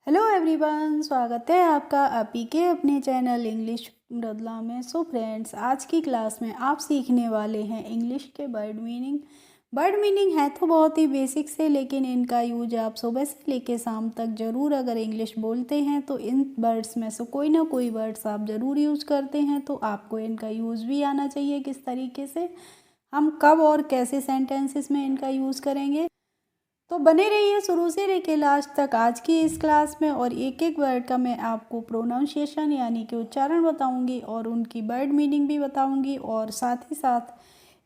Hello everyone, स्वागत है आपका आपी के अपने चैनल इंग्लिश बदला में। सो फ्रेंड्स, आज की क्लास में आप सीखने वाले हैं इंग्लिश के वर्ड मीनिंग। वर्ड मीनिंग है तो बहुत ही बेसिक से, लेकिन इनका यूज आप सुबह से लेके शाम तक ज़रूर अगर इंग्लिश बोलते हैं तो इन वर्ड्स में से कोई ना कोई वर्ड्स आप ज़रूर यूज करते हैं, तो आपको इनका यूज़ भी आना चाहिए किस तरीके से, हम कब और कैसे सेंटेंसेस में इनका यूज़ करेंगे। तो बने रहिए शुरू से लेके लास्ट तक आज की इस क्लास में, और एक एक वर्ड का मैं आपको प्रोनाउंसिएशन यानी कि उच्चारण बताऊंगी और उनकी वर्ड मीनिंग भी बताऊंगी, और साथ ही साथ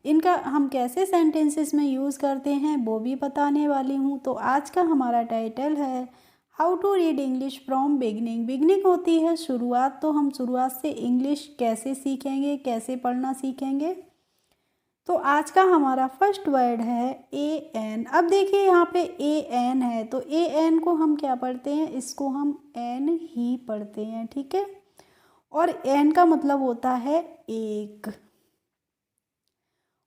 इनका हम कैसे सेंटेंसेस में यूज़ करते हैं वो भी बताने वाली हूँ। तो आज का हमारा टाइटल है how to read English from beginning. Beginning होती है शुरुआत, तो हम शुरुआत से इंग्लिश कैसे सीखेंगे, कैसे पढ़ना सीखेंगे। तो आज का हमारा फर्स्ट वर्ड है ए एन। अब देखिए यहाँ पे ए एन है, तो ए एन को हम क्या पढ़ते हैं, इसको हम एन ही पढ़ते हैं, ठीक है। और एन का मतलब होता है एक,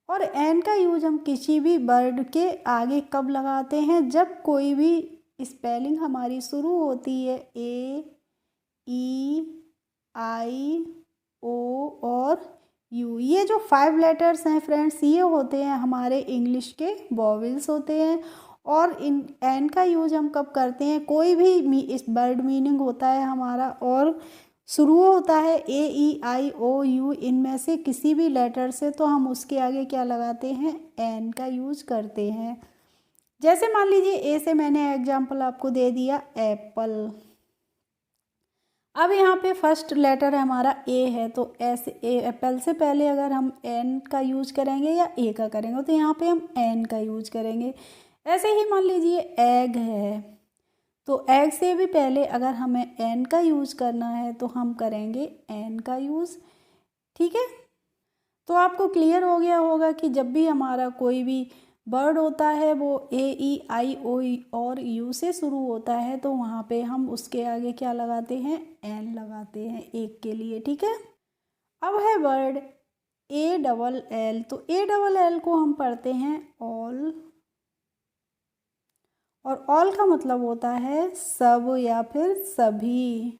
और एन का यूज हम किसी भी वर्ड के आगे कब लगाते हैं, जब कोई भी स्पेलिंग हमारी शुरू होती है ए, ई, आई, ओ और यू। ये जो 5 लेटर्स हैं फ्रेंड्स, ये होते हैं हमारे इंग्लिश के वॉवेल्स होते हैं। और इन एन का यूज हम कब करते हैं, कोई भी इस वर्ड मीनिंग होता है हमारा और शुरू होता है ए, ई, आई, ओ, यू, इनमें से किसी भी लेटर से, तो हम उसके आगे क्या लगाते हैं, एन का यूज करते हैं। जैसे मान लीजिए ए से मैंने एग्जाम्पल आपको दे दिया एप्पल। अब यहाँ पे फर्स्ट लेटर है हमारा ए है, तो ऐसे ए एप्पल से पहले अगर हम एन का यूज करेंगे या ए का करेंगे, तो यहाँ पे हम एन का यूज करेंगे। ऐसे ही मान लीजिए एग है, तो एग से भी पहले अगर हमें एन का यूज करना है तो हम करेंगे एन का यूज, ठीक है। तो आपको क्लियर हो गया होगा कि जब भी हमारा कोई भी वर्ड होता है वो ए, ई, आई, ओ और यू से शुरू होता है, तो वहाँ पे हम उसके आगे क्या लगाते हैं, एन लगाते हैं एक के लिए, ठीक है। अब है वर्ड ए डबल एल, तो ए डबल एल को हम पढ़ते हैं ऑल, और ऑल का मतलब होता है सब या फिर सभी।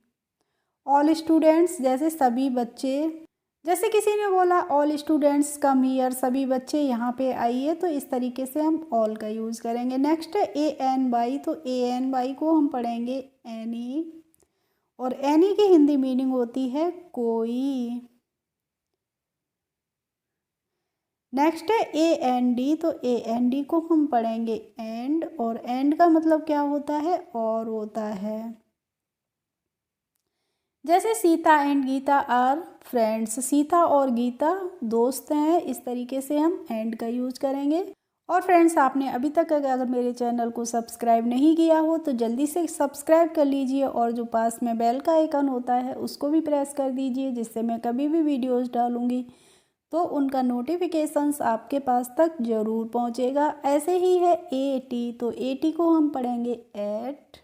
ऑल स्टूडेंट्स जैसे सभी बच्चे, जैसे किसी ने बोला ऑल स्टूडेंट्स कम हियर, सभी बच्चे यहाँ पे आइए, तो इस तरीके से हम ऑल का यूज़ करेंगे। नेक्स्ट है ए एन वाई, तो ए एन वाई को हम पढ़ेंगे एनी, और एनी की हिंदी मीनिंग होती है कोई। नेक्स्ट है ए एन डी, तो ए एन डी को हम पढ़ेंगे एंड, और एंड का मतलब क्या होता है, और होता है। जैसे Sita and Gita are friends, Sita और गीता दोस्त हैं, इस तरीके से हम एंड का यूज करेंगे। और फ्रेंड्स, आपने अभी तक अगर मेरे चैनल को सब्सक्राइब नहीं किया हो तो जल्दी से सब्सक्राइब कर लीजिए, और जो पास में बेल का आइकन होता है उसको भी प्रेस कर दीजिए, जिससे मैं कभी भी वीडियोस डालूंगी तो उनका नोटिफिकेशंस आपके पास तक ज़रूर पहुंचेगा। ऐसे ही है ए टी, तो ए टी को हम पढ़ेंगे एट,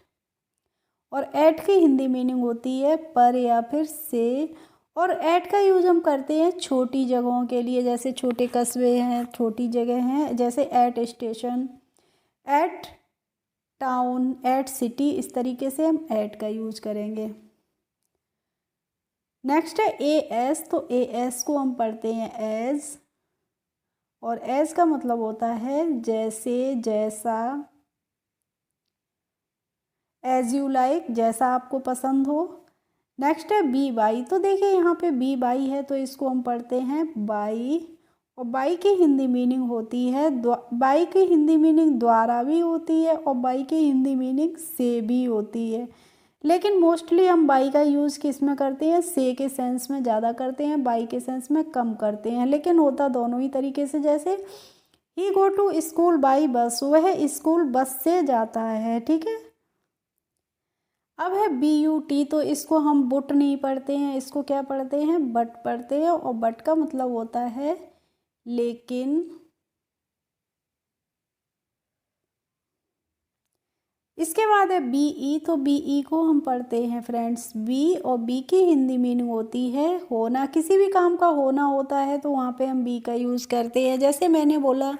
और ऐट की हिंदी मीनिंग होती है पर या फिर से। और ऐट का यूज़ हम करते हैं छोटी जगहों के लिए, जैसे छोटे कस्बे हैं, छोटी जगह हैं, जैसे at station, at town, at city, इस तरीके से हम ऐट का यूज़ करेंगे। नेक्स्ट है ए एस, तो ए एस को हम पढ़ते हैं एज, और एज का मतलब होता है जैसे, जैसा, एज यू लाइक, जैसा आपको पसंद हो। नेक्स्ट है बी बाई, तो देखिए यहाँ पे बी बाई है, तो इसको हम पढ़ते हैं बाई, और बाई की हिंदी मीनिंग होती है बाई की हिंदी मीनिंग द्वारा भी होती है, और बाई की हिंदी मीनिंग से भी होती है। लेकिन मोस्टली हम बाई का यूज़ किस में करते हैं, से के सेंस में ज़्यादा करते हैं, बाई के सेंस में कम करते हैं, लेकिन होता दोनों ही तरीके से। जैसे he go to school by bus, वह स्कूल बस से जाता है, ठीक है। अब है बी यू टी, तो इसको हम बुट नहीं पढ़ते हैं, इसको क्या पढ़ते हैं, बट पढ़ते हैं, और बट का मतलब होता है लेकिन। इसके बाद है बी ई, तो बी ई को हम पढ़ते हैं फ्रेंड्स बी, और बी की हिंदी मीनिंग होती है होना। किसी भी काम का होना होता है तो वहाँ पे हम बी का यूज़ करते हैं। जैसे मैंने बोला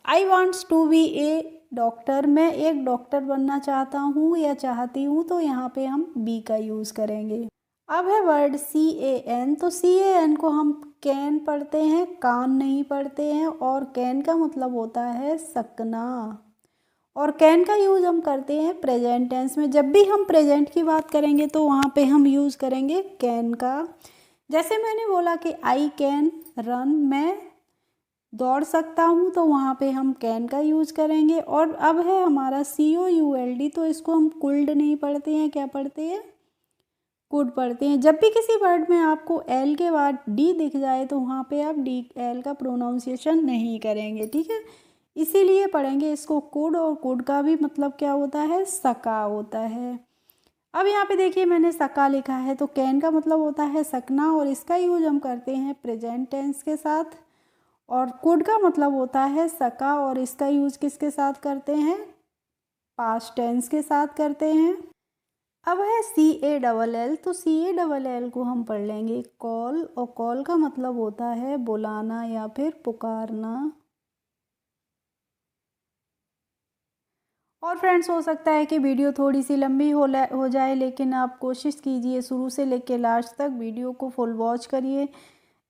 I wants to be a doctor, मैं एक डॉक्टर बनना चाहता हूँ या चाहती हूँ, तो यहाँ पे हम बी का यूज़ करेंगे। अब है वर्ड CAN, तो CAN को हम कैन पढ़ते हैं, कान नहीं पढ़ते हैं, और कैन का मतलब होता है सकना। और कैन का यूज़ हम करते हैं प्रेजेंट टेंस में। जब भी हम प्रेजेंट की बात करेंगे तो वहाँ पे हम यूज़ करेंगे कैन का। जैसे मैंने बोला कि आई कैन रन, मैं दौड़ सकता हूँ, तो वहाँ पे हम कैन का यूज़ करेंगे। और अब है हमारा COULD, तो इसको हम कुल्ड नहीं पढ़ते हैं, क्या पढ़ते हैं, कुड पढ़ते हैं। जब भी किसी वर्ड में आपको एल के बाद डी दिख जाए तो वहाँ पे आप डी एल का प्रोनाउंसिएशन नहीं करेंगे, ठीक है, इसीलिए पढ़ेंगे इसको कुड। और कुड का भी मतलब क्या होता है, सका होता है। अब यहाँ पे देखिए मैंने सका लिखा है, तो कैन का मतलब होता है सकना, और इसका यूज हम करते हैं प्रेजेंट टेंस के साथ। और कुड का मतलब होता है सका, और इसका यूज किसके साथ करते हैं, पास्ट टेंस के साथ करते हैं। अब है CALL, तो CALL को हम पढ़ लेंगे कॉल, और कॉल का मतलब होता है बुलाना या फिर पुकारना। और फ्रेंड्स, हो सकता है कि वीडियो थोड़ी सी लंबी हो जाए, लेकिन आप कोशिश कीजिए शुरू से लेकर लास्ट तक वीडियो को फुल वॉच करिए।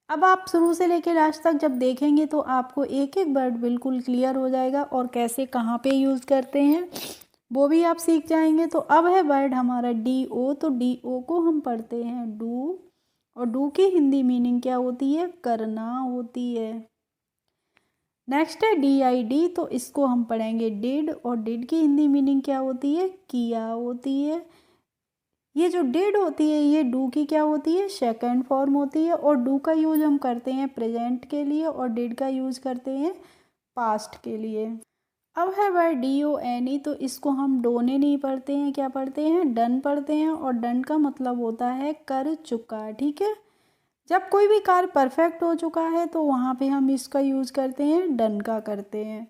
अब आप शुरू से लेकर लास्ट तक जब देखेंगे तो आपको एक एक वर्ड बिल्कुल क्लियर हो जाएगा, और कैसे कहाँ पे यूज़ करते हैं वो भी आप सीख जाएंगे। तो अब है वर्ड हमारा DO, तो DO को हम पढ़ते हैं डू, और डू की हिंदी मीनिंग क्या होती है, करना होती है। नेक्स्ट है DID, तो इसको हम पढ़ेंगे डिड, और डिड की हिंदी मीनिंग क्या होती है, किया होती है। ये जो डिड होती है ये डू की क्या होती है, सेकंड फॉर्म होती है, और डू का यूज हम करते हैं प्रेजेंट के लिए, और डिड का यूज करते हैं पास्ट के लिए। अब है वर्ड DONE, तो इसको हम डोने नहीं पढ़ते हैं, क्या पढ़ते हैं, डन पढ़ते हैं। और डन का मतलब होता है कर चुका, ठीक है। जब कोई भी कार्य परफेक्ट हो चुका है तो वहाँ पे हम इसका यूज़ करते हैं, डन का करते हैं।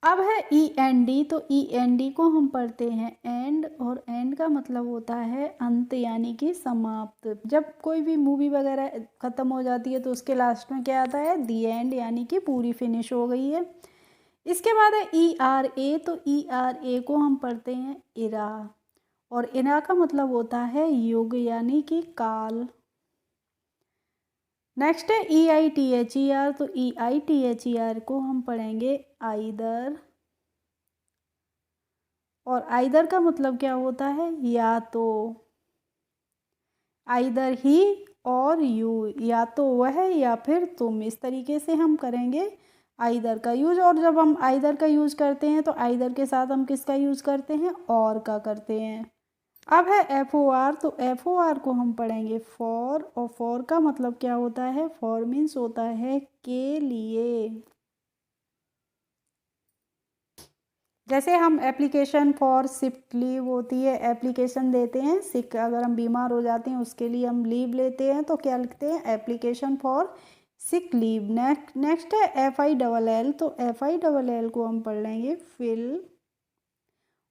अब है END, तो END को हम पढ़ते हैं एंड, और एंड का मतलब होता है अंत यानी कि समाप्त। जब कोई भी मूवी वगैरह ख़त्म हो जाती है तो उसके लास्ट में क्या आता है, दी एंड, यानी कि पूरी फिनिश हो गई है। इसके बाद है ERA, तो ERA को हम पढ़ते हैं इरा, और इरा का मतलब होता है युग यानी कि काल। नेक्स्ट है EITHER, तो EITHER को हम पढ़ेंगे आइदर, और आइदर का मतलब क्या होता है, या तो, आइदर ही और यू, या तो वह या फिर तुम, इस तरीके से हम करेंगे आइदर का यूज। और जब हम आइदर का यूज करते हैं तो आइदर के साथ हम किसका यूज करते हैं, और का करते हैं। अब है FOR, तो FOR को हम पढ़ेंगे फॉर, और फॉर का मतलब क्या होता है, फॉर मीन्स होता है के लिए। जैसे हम एप्लीकेशन फॉर सिक लीव होती है, एप्लीकेशन देते हैं सिक, अगर हम बीमार हो जाते हैं उसके लिए हम लीव लेते हैं तो क्या लिखते हैं, application for sick leave. Next है FILL, तो FILL को हम पढ़ लेंगे फिल,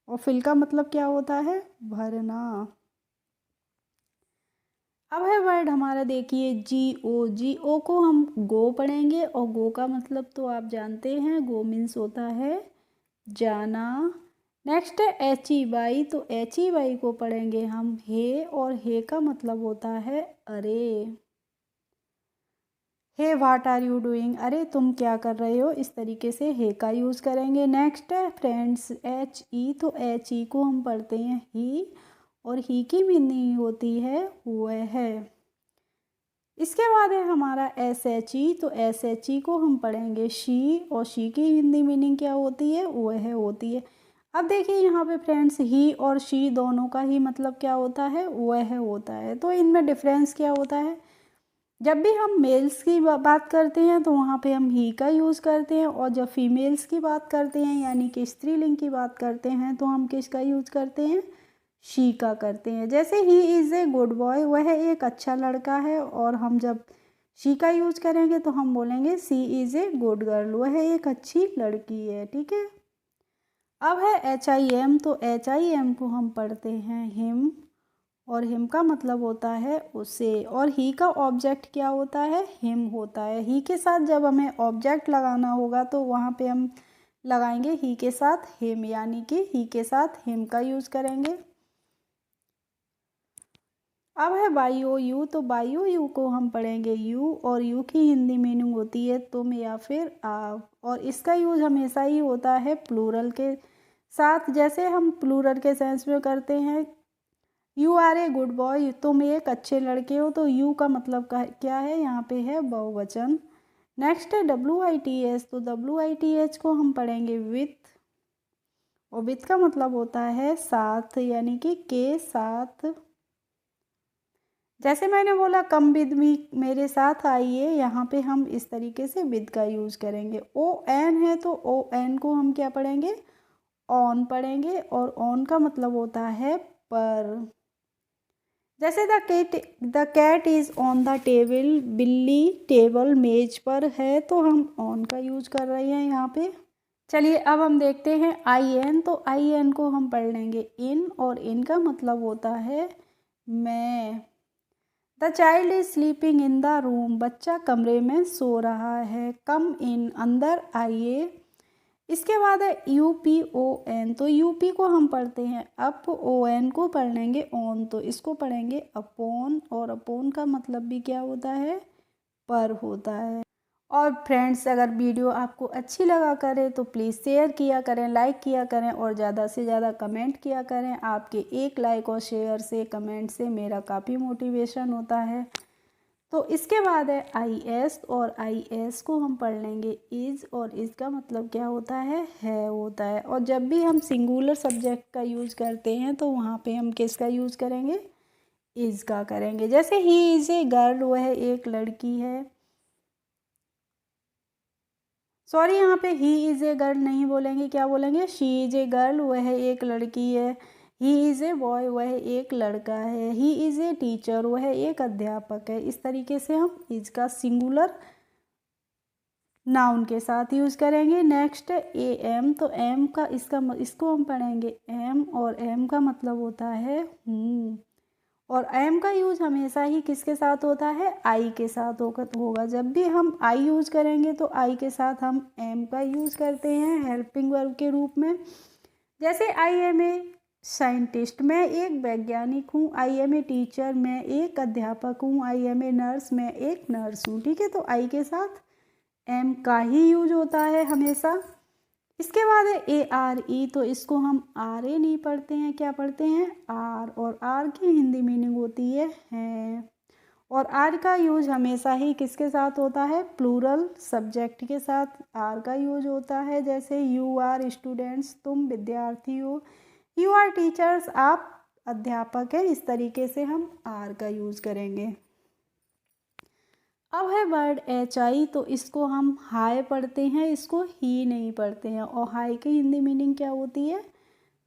और फिल का मतलब क्या होता है, भरना। अब है वर्ड हमारा देखिए GO को हम गो पढ़ेंगे, और गो का मतलब तो आप जानते हैं, गो मीन्स होता है जाना। नेक्स्ट है HEY, तो HEY को पढ़ेंगे हम हे, और हे का मतलब होता है अरे। Hey what are you doing, अरे तुम क्या कर रहे हो, इस तरीके से हे का यूज़ करेंगे। नेक्स्ट है फ्रेंड्स HE, तो HE को हम पढ़ते हैं ही, और ही की मीनिंग होती है वह है। इसके बाद है हमारा SHE, तो SHE को हम पढ़ेंगे शी, और शी की हिंदी मीनिंग क्या होती है, वह होती है। अब देखिए यहाँ पे फ्रेंड्स ही और शी दोनों का ही मतलब क्या होता है, वह होता है। तो इनमें डिफरेंस क्या होता है, जब भी हम मेल्स की बात करते हैं तो वहाँ पे हम ही का यूज़ करते हैं, और जब फीमेल्स की बात करते हैं यानी कि स्त्रीलिंग की बात करते हैं तो हम किसका यूज़ करते हैं, शी का करते हैं। जैसे he is a good boy, वह एक अच्छा लड़का है, और हम जब शी का यूज़ करेंगे तो हम बोलेंगे सी इज़ ए गुड गर्ल, वह एक अच्छी लड़की है, ठीक है। अब है HIM, तो HIM को हम पढ़ते हैं हिम, और हिम का मतलब होता है उसे, और ही का ऑब्जेक्ट क्या होता है, हिम होता है। ही के साथ जब हमें ऑब्जेक्ट लगाना होगा तो वहाँ पे हम लगाएंगे ही के साथ हिम, यानी कि ही के साथ हिम का यूज़ करेंगे। अब है बाई ओ यू, तो बाई ओ यू को हम पढ़ेंगे यू, और यू की हिंदी मीनिंग होती है तुम या फिर आप, और इसका यूज़ हमेशा ही होता है प्लूरल के साथ। जैसे हम प्लूरल के सेंस में करते हैं, you are a good boy, तुम एक अच्छे लड़के हो, तो यू का मतलब क्या है, यहाँ पे है बहुवचन। नेक्स्ट है डब्ल्यू आई टी एच, तो डब्ल्यू आई टी एच को हम पढ़ेंगे विथ, और विथ का मतलब होता है साथ, यानी कि के साथ। जैसे मैंने बोला कम विद मी, मेरे साथ आइए, यहाँ पे हम इस तरीके से विद का यूज़ करेंगे। ओ एन है तो ओ एन को हम क्या पढ़ेंगे, ऑन पढ़ेंगे, और ऑन का मतलब होता है पर। जैसे the cat is on the table, बिल्ली टेबल मेज पर है, तो हम ऑन का यूज़ कर रहे हैं यहाँ पे। चलिए अब हम देखते हैं आई एन, तो आई एन को हम पढ़ लेंगे इन, और इन का मतलब होता है मैं। The child is sleeping in the room, बच्चा कमरे में सो रहा है। कम इन, अंदर आइए। इसके बाद है यू पी ओ एन, तो यू पी को हम पढ़ते हैं अप, ओ एन को पढ़ लेंगे ऑन, तो इसको पढ़ेंगे अपॉन, और अपॉन का मतलब भी क्या होता है, पर होता है। और फ्रेंड्स, अगर वीडियो आपको अच्छी लगा करे तो प्लीज़ शेयर किया करें, लाइक किया करें, और ज़्यादा से ज़्यादा कमेंट किया करें। आपके एक लाइक और शेयर से, कमेंट से मेरा काफ़ी मोटिवेशन होता है। तो इसके बाद है आई एस, और आई एस को हम पढ़ लेंगे इज़, और इज़ का मतलब क्या होता है होता है। और जब भी हम सिंगुलर सब्जेक्ट का यूज़ करते हैं तो वहाँ पे हम किसका यूज़ करेंगे, इज़ का करेंगे। जैसे ही इज़ ए गर्ल, वह एक लड़की है। सॉरी, यहाँ पे ही इज़ ए गर्ल नहीं बोलेंगे, क्या बोलेंगे, शी इज़ ए गर्ल, वह एक लड़की है। ही इज़ ए बॉय, वह एक लड़का है। ही इज़ ए टीचर, वह एक अध्यापक है। इस तरीके से हम इज़ का सिंगुलर नाउन के साथ यूज़ करेंगे। नेक्स्ट ए एम, तो एम का इसको हम पढ़ेंगे एम, और एम का मतलब होता है हूँ, और एम का यूज़ हमेशा ही किसके साथ होता है, आई के साथ होगा। जब भी हम आई यूज़ करेंगे तो आई के साथ हम एम का यूज़ करते हैं हेल्पिंग वर्ब के रूप में। जैसे आई एम ए साइंटिस्ट, मैं एक वैज्ञानिक हूँ। आई एम ए टीचर, मैं एक अध्यापक हूँ। आई एम ए नर्स, मैं एक नर्स हूँ। ठीक है, तो आई के साथ एम का ही यूज होता है हमेशा। इसके बाद है ए आर ई, तो इसको हम आर ए नहीं पढ़ते हैं, क्या पढ़ते हैं, आर, और आर की हिंदी मीनिंग होती है और आर का यूज हमेशा ही किसके साथ होता है, प्लूरल सब्जेक्ट के साथ आर का यूज होता है। जैसे यू आर स्टूडेंट्स, तुम विद्यार्थी हो। यू आर टीचर्स, आप अध्यापक हैं। इस तरीके से हम आर का यूज करेंगे। अब है वर्ड एच आई, तो इसको हम हाय पढ़ते हैं, इसको ही नहीं पढ़ते हैं। और हाय की हिंदी मीनिंग क्या होती है,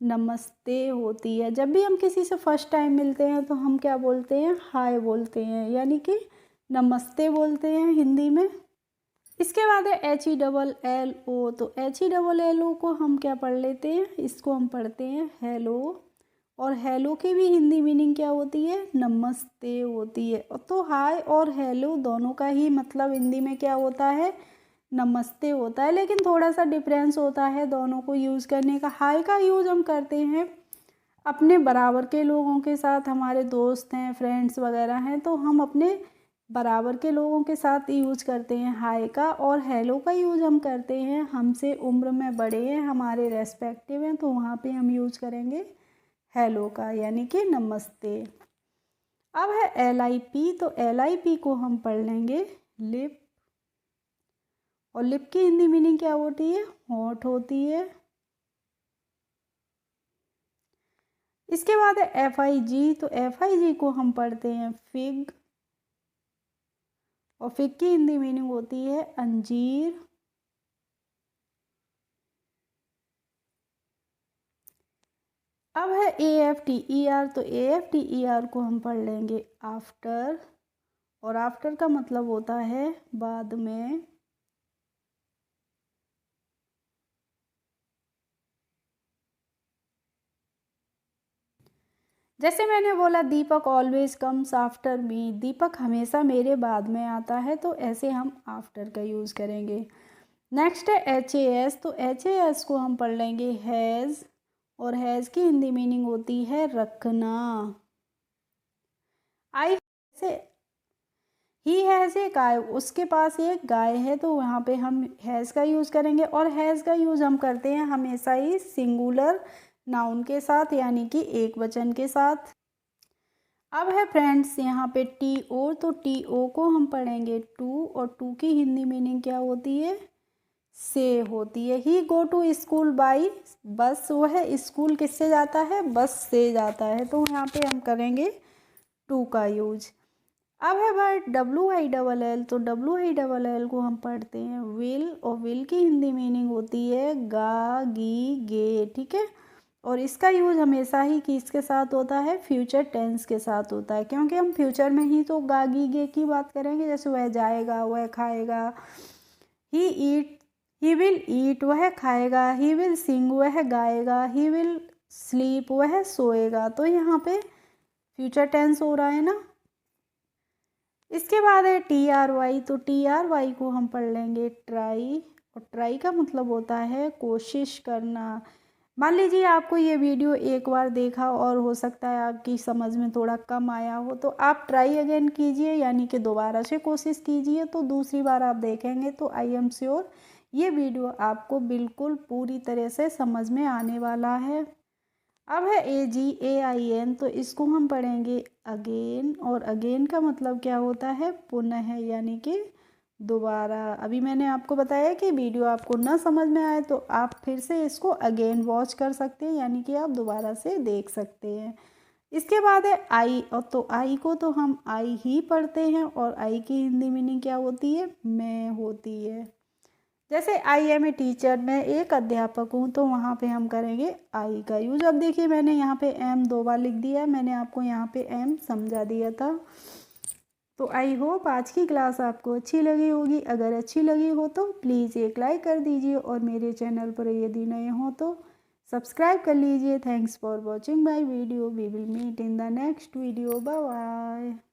नमस्ते होती है। जब भी हम किसी से फर्स्ट टाइम मिलते हैं तो हम क्या बोलते हैं, हाय बोलते हैं, यानी कि नमस्ते बोलते हैं हिंदी में। इसके बाद है H E double L O, तो H E double L O को हम क्या पढ़ लेते हैं, इसको हम पढ़ते हैं हेलो। और हेलो की भी हिंदी मीनिंग क्या होती है, नमस्ते होती है। तो हाय और हेलो दोनों का ही मतलब हिंदी में क्या होता है, नमस्ते होता है। लेकिन थोड़ा सा डिफरेंस होता है दोनों को यूज़ करने का। हाय का यूज़ हम करते हैं अपने बराबर के लोगों के साथ, हमारे दोस्त हैं, फ्रेंड्स वगैरह हैं, तो हम अपने बराबर के लोगों के साथ यूज़ करते हैं हाय का। और हेलो का यूज़ हम करते हैं हमसे उम्र में बड़े हैं, हमारे रेस्पेक्टिव हैं, तो वहाँ पे हम यूज़ करेंगे हेलो का, यानी कि नमस्ते। अब है एल आई पी, तो एल आई पी को हम पढ़ लेंगे लिप, और लिप की हिंदी मीनिंग क्या होती है, होंठ होती है। इसके बाद है एफ आई जी, तो एफ आई जी को हम पढ़ते हैं फिग, और फिग की हिंदी मीनिंग होती है अंजीर। अब है A F T E R, तो A F T E R को हम पढ़ लेंगे आफ्टर, और आफ्टर का मतलब होता है बाद में। जैसे मैंने बोला दीपक ऑलवेज कम्स आफ्टर मी, दीपक हमेशा मेरे बाद में आता है, तो ऐसे हम आफ्टर का यूज़ करेंगे। नेक्स्ट है HAS। तो HAS को हम पढ़ लेंगे हैज़, और हैज़ की हिंदी मीनिंग होती है रखना। आई से ही हैज़ ए गाय, उसके पास एक गाय है, तो वहाँ पे हम हैज़ का यूज़ करेंगे। और हैज़ का यूज़ हम करते हैं हमेशा ही सिंगुलर नाउन के साथ, यानी कि एक वचन के साथ। अब है फ्रेंड्स यहाँ पे TO। तो TO को हम पढ़ेंगे टू, और टू की हिंदी मीनिंग क्या होती है? से होती है। He go to school by bus, वह स्कूल किससे जाता है? बस से जाता है, तो यहाँ पे हम करेंगे टू का यूज। अब है वर्ड WILL। तो WILL को हम पढ़ते हैं विल, और विल की हिंदी मीनिंग होती है गा गी गे, ठीक है। और इसका यूज हमेशा ही किसके साथ होता है? फ्यूचर टेंस के साथ होता है, क्योंकि हम फ्यूचर में ही तो गा गी गे की बात करेंगे। जैसे वह जाएगा, वह खाएगा। ही ईट, ही विल ईट, वह खाएगा। ही विल सिंग, वह गाएगा। ही विल स्लीप, वह सोएगा। तो यहाँ पे फ्यूचर टेंस हो रहा है ना। इसके बाद है TRY। तो TRY को हम पढ़ लेंगे ट्राई, और ट्राई का मतलब होता है कोशिश करना। मान लीजिए आपको ये वीडियो एक बार देखा और हो सकता है आपकी समझ में थोड़ा कम आया हो, तो आप ट्राई अगेन कीजिए, यानी कि दोबारा से कोशिश कीजिए। तो दूसरी बार आप देखेंगे तो आई एम श्योर ये वीडियो आपको बिल्कुल पूरी तरह से समझ में आने वाला है। अब है AGAIN। तो इसको हम पढ़ेंगे अगेन, और अगेन का मतलब क्या होता है? पुनः, यानी कि दोबारा। अभी मैंने आपको बताया कि वीडियो आपको ना समझ में आए तो आप फिर से इसको अगेन वॉच कर सकते हैं, यानी कि आप दोबारा से देख सकते हैं। इसके बाद है आई। और तो आई को तो हम आई ही पढ़ते हैं, और आई की हिंदी मीनिंग क्या होती है? मैं होती है। जैसे आई एम ए टीचर, मैं एक अध्यापक हूँ, तो वहाँ पे हम करेंगे आई का यूज। अब देखिए मैंने यहाँ पे एम 2 बार लिख दिया है, मैंने आपको यहाँ पे एम समझा दिया था। तो आई होप आज की क्लास आपको अच्छी लगी होगी। अगर अच्छी लगी हो तो प्लीज़ एक लाइक कर दीजिए, और मेरे चैनल पर यदि नए हो तो सब्सक्राइब कर लीजिए। Thanks for watching my video. We will meet in the next video. Bye bye.